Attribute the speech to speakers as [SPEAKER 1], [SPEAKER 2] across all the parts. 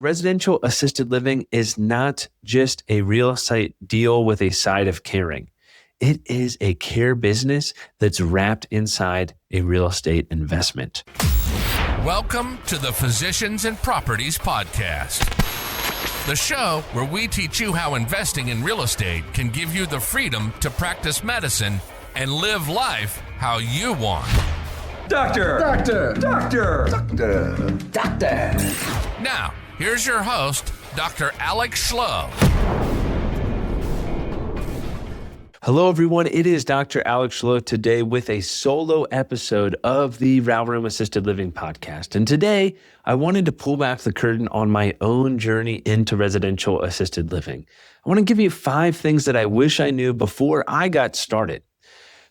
[SPEAKER 1] Residential assisted living is not just a real estate deal with a side of caring. It is a care business that's wrapped inside a real estate investment.
[SPEAKER 2] Welcome to the Physicians and Properties Podcast, the show where we teach you how investing in real estate can give you the freedom to practice medicine and live life how you want.
[SPEAKER 3] Doctor!
[SPEAKER 2] Now, here's your host, Dr. Alex Schloe.
[SPEAKER 1] Hello, everyone. It is Dr. Alex Schloe today with a solo episode of the Row Room Assisted Living podcast. And today, I wanted to pull back the curtain on my own journey into residential assisted living. I want to give you 5 things that I wish I knew before I got started.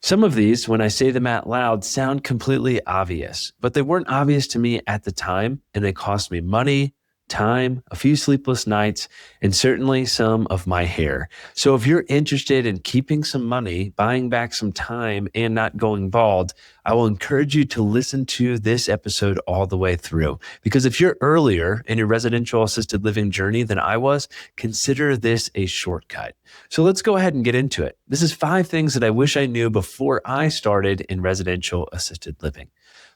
[SPEAKER 1] Some of these, when I say them out loud, sound completely obvious, but they weren't obvious to me at the time, and they cost me money, time, a few sleepless nights, and certainly some of my hair. So if you're interested in keeping some money, buying back some time, and not going bald, I will encourage you to listen to this episode all the way through. Because if you're earlier in your residential assisted living journey than I was, consider this a shortcut. So let's go ahead and get into it. This is 5 things that I wish I knew before I started in residential assisted living.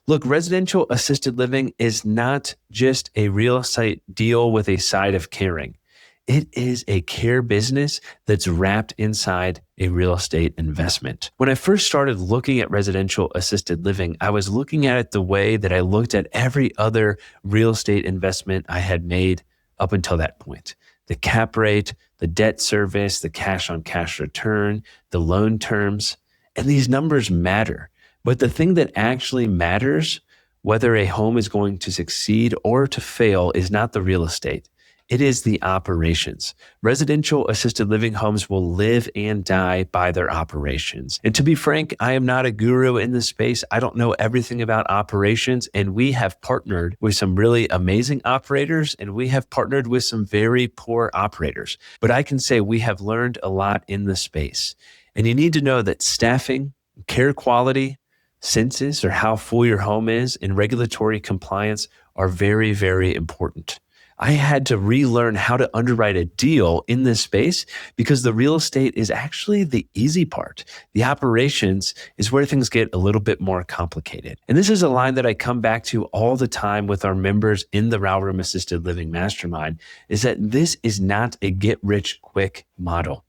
[SPEAKER 1] Look, residential assisted living is not just a real estate deal with a side of caring. It is a care business that's wrapped inside a real estate investment. When I first started looking at residential assisted living, I was looking at it the way that I looked at every other real estate investment I had made up until that point. The cap rate, the debt service, the cash on cash return, the loan terms, and these numbers matter. But the thing that actually matters, whether a home is going to succeed or to fail, is not the real estate. It is the operations. Residential assisted living homes will live and die by their operations. And to be frank, I am not a guru in this space. I don't know everything about operations, and we have partnered with some really amazing operators, and we have partnered with some very poor operators. But I can say we have learned a lot in this space. And you need to know that staffing, care quality, census, or how full your home is, and regulatory compliance are very, very important. I had to relearn how to underwrite a deal in this space because the real estate is actually the easy part. The operations is where things get a little bit more complicated. And this is a line that I come back to all the time with our members in the Row Room Assisted Living Mastermind, is that this is not a get-rich-quick model.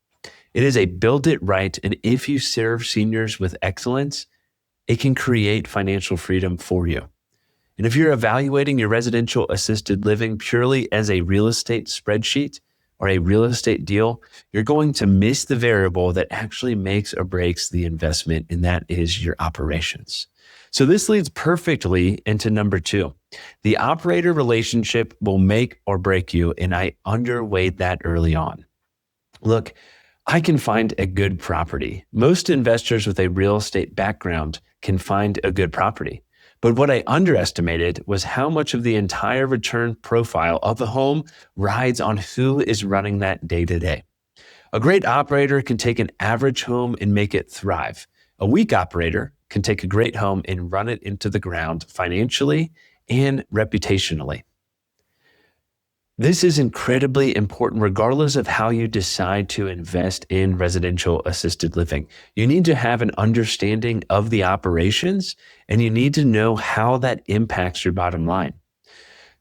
[SPEAKER 1] It is a build it right, and if you serve seniors with excellence, it can create financial freedom for you. And if you're evaluating your residential assisted living purely as a real estate spreadsheet or a real estate deal, you're going to miss the variable that actually makes or breaks the investment, and that is your operations. So this leads perfectly into number 2. The operator relationship will make or break you, and I underweighed that early on. Look, I can find a good property. Most investors with a real estate background can find a good property. But what I underestimated was how much of the entire return profile of the home rides on who is running that day to day. A great operator can take an average home and make it thrive. A weak operator can take a great home and run it into the ground financially and reputationally. This is incredibly important regardless of how you decide to invest in residential assisted living. You need to have an understanding of the operations, and you need to know how that impacts your bottom line.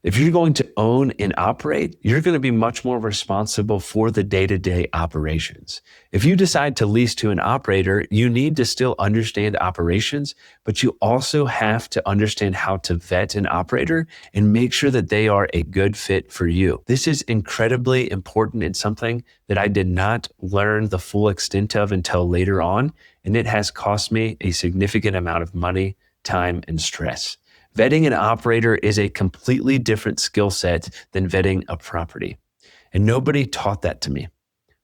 [SPEAKER 1] If you're going to own and operate, you're going to be much more responsible for the day-to-day operations. If you decide to lease to an operator, you need to still understand operations, but you also have to understand how to vet an operator and make sure that they are a good fit for you. This is incredibly important and something that I did not learn the full extent of until later on, and it has cost me a significant amount of money, time, and stress. Vetting an operator is a completely different skill set than vetting a property. And nobody taught that to me.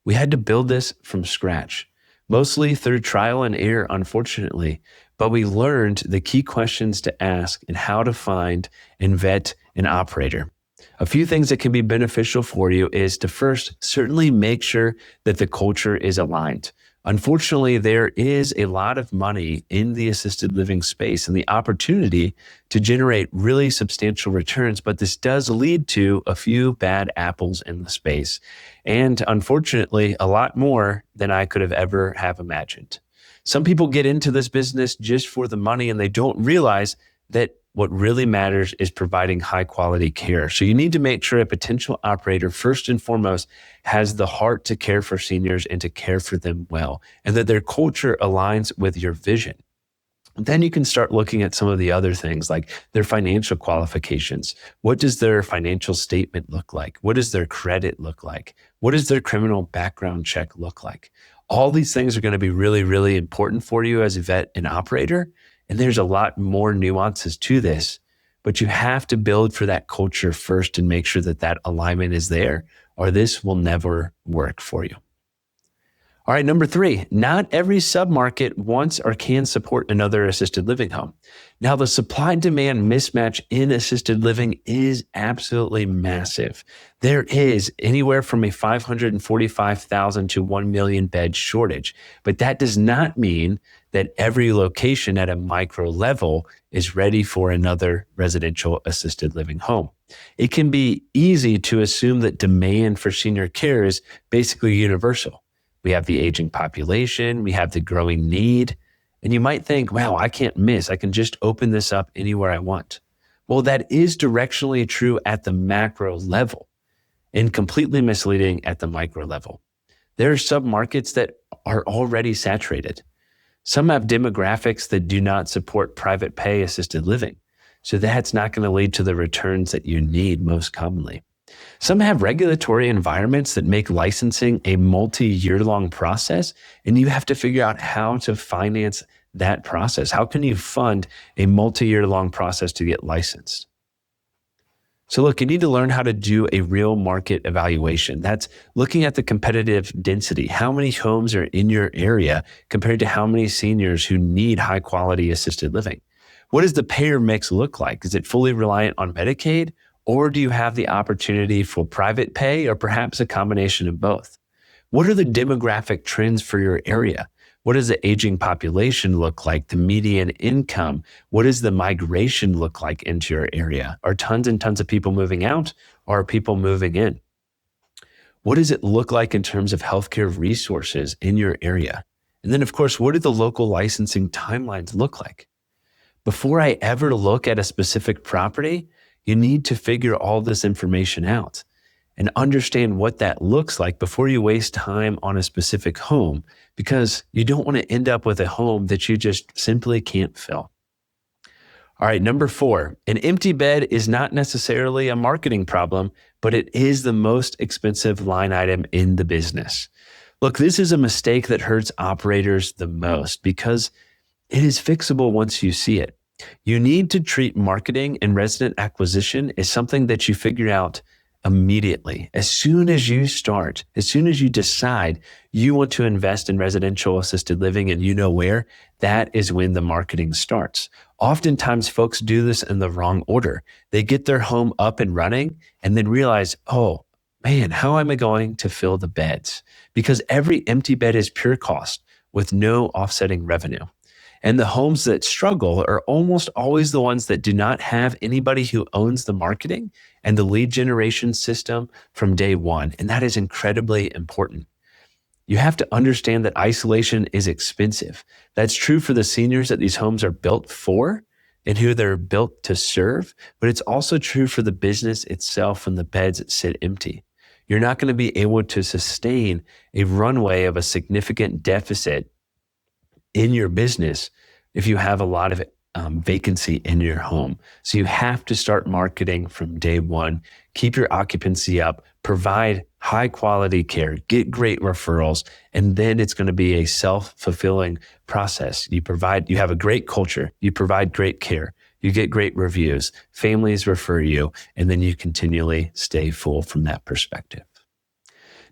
[SPEAKER 1] We had to build this from scratch, mostly through trial and error, unfortunately, but we learned the key questions to ask and how to find and vet an operator. A few things that can be beneficial for you is to first certainly make sure that the culture is aligned. Unfortunately, there is a lot of money in the assisted living space and the opportunity to generate really substantial returns, but this does lead to a few bad apples in the space. And unfortunately, a lot more than I could have ever have imagined. Some people get into this business just for the money and they don't realize that what really matters is providing high quality care. So you need to make sure a potential operator, first and foremost, has the heart to care for seniors and to care for them well, and that their culture aligns with your vision. Then you can start looking at some of the other things like their financial qualifications. What does their financial statement look like? What does their credit look like? What does their criminal background check look like? All these things are going to be really, really important for you as a vet and operator. And there's a lot more nuances to this, but you have to build for that culture first and make sure that that alignment is there, or this will never work for you. All right, number 3, not every submarket wants or can support another assisted living home. Now, the supply and demand mismatch in assisted living is absolutely massive. There is anywhere from a 545,000 to 1 million bed shortage, but that does not mean that every location at a micro level is ready for another residential assisted living home. It can be easy to assume that demand for senior care is basically universal. We have the aging population, we have the growing need, and you might think, wow, I can't miss. I can just open this up anywhere I want. Well, that is directionally true at the macro level and completely misleading at the micro level. There are submarkets that are already saturated. Some have demographics that do not support private pay assisted living, so that's not going to lead to the returns that you need most commonly. Some have regulatory environments that make licensing a multi-year-long process, and you have to figure out how to finance that process. How can you fund a multi-year-long process to get licensed? So look, you need to learn how to do a real market evaluation. That's looking at the competitive density. How many homes are in your area compared to how many seniors who need high quality assisted living? What does the payer mix look like? Is it fully reliant on Medicaid? Or do you have the opportunity for private pay or perhaps a combination of both? What are the demographic trends for your area? What does the aging population look like? The median income? What does the migration look like into your area? Are tons and tons of people moving out or are people moving in? What does it look like in terms of healthcare resources in your area? And then, of course, what do the local licensing timelines look like? Before I ever look at a specific property, you need to figure all this information out and understand what that looks like before you waste time on a specific home, because you don't want to end up with a home that you just simply can't fill. All right, number 4, an empty bed is not necessarily a marketing problem, but it is the most expensive line item in the business. Look, this is a mistake that hurts operators the most because it is fixable once you see it. You need to treat marketing and resident acquisition as something that you figure out immediately. As soon as you start, as soon as you decide you want to invest in residential assisted living and you know where, that is when the marketing starts. Oftentimes, folks do this in the wrong order. They get their home up and running and then realize, oh man, how am I going to fill the beds? Because every empty bed is pure cost with no offsetting revenue. And the homes that struggle are almost always the ones that do not have anybody who owns the marketing and the lead generation system from day one. And that is incredibly important. You have to understand that isolation is expensive. That's true for the seniors that these homes are built for and who they're built to serve, but it's also true for the business itself when the beds sit empty. You're not going to be able to sustain a runway of a significant deficit in your business if you have a lot of vacancy in your home. So you have to start marketing from day one, keep your occupancy up, provide high quality care, get great referrals, and then it's going to be a self-fulfilling process. You have a great culture, you provide great care, you get great reviews, families refer you, and then you continually stay full from that perspective.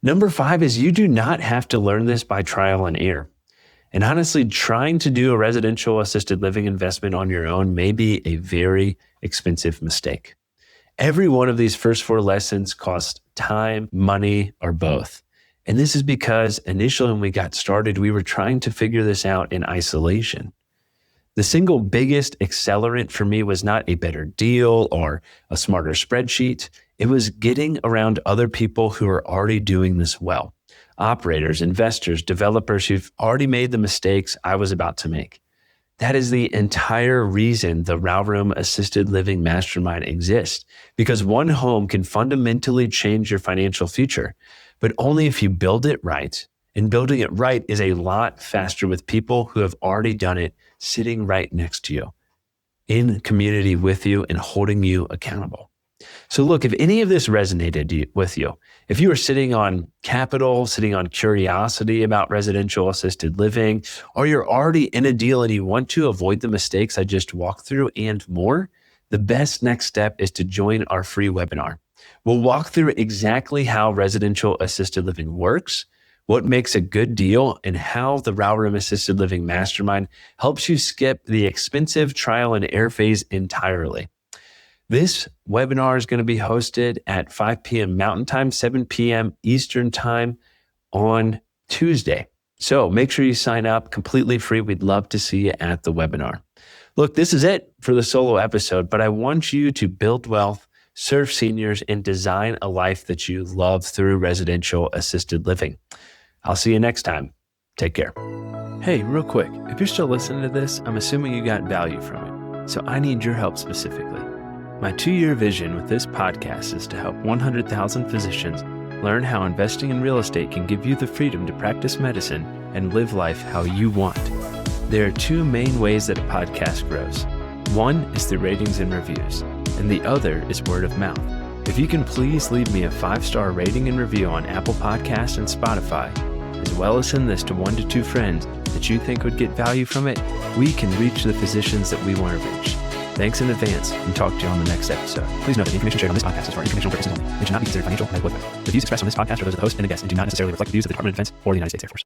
[SPEAKER 1] Number 5 is you do not have to learn this by trial and error. And honestly, trying to do a residential assisted living investment on your own may be a very expensive mistake. Every one of these first 4 lessons cost time, money, or both. And this is because initially when we got started, we were trying to figure this out in isolation. The single biggest accelerant for me was not a better deal or a smarter spreadsheet. It was getting around other people who are already doing this well. Operators, investors, developers who've already made the mistakes I was about to make. That is the entire reason the Row Room Assisted Living Mastermind exists, because one home can fundamentally change your financial future, but only if you build it right. And building it right is a lot faster with people who have already done it, sitting right next to you, in community with you and holding you accountable. So look, if any of this resonated with you, if you are sitting on capital, sitting on curiosity about residential assisted living, or you're already in a deal and you want to avoid the mistakes I just walked through and more, the best next step is to join our free webinar. We'll walk through exactly how residential assisted living works, what makes a good deal, and how the Row Room Assisted Living Mastermind helps you skip the expensive trial and error phase entirely. This webinar is going to be hosted at 5 p.m. Mountain Time, 7 p.m. Eastern Time on Tuesday. So make sure you sign up, completely free. We'd love to see you at the webinar. Look, this is it for the solo episode, but I want you to build wealth, serve seniors, and design a life that you love through residential assisted living. I'll see you next time. Take care. Hey, real quick, if you're still listening to this, I'm assuming you got value from it. So I need your help specifically. My 2-year vision with this podcast is to help 100,000 physicians learn how investing in real estate can give you the freedom to practice medicine and live life how you want. There are 2 main ways that a podcast grows. One is through ratings and reviews, and the other is word of mouth. If you can please leave me a 5-star rating and review on Apple Podcasts and Spotify, as well as send this to 1 to 2 friends that you think would get value from it, we can reach the physicians that we want to reach. Thanks in advance, and talk to you on the next episode. Please note that the information shared on this podcast is for informational purposes only and should not be considered financial or medical advice. The views expressed on this podcast are those of the host and the guest and do not necessarily reflect the views of the Department of Defense or the United States Air Force.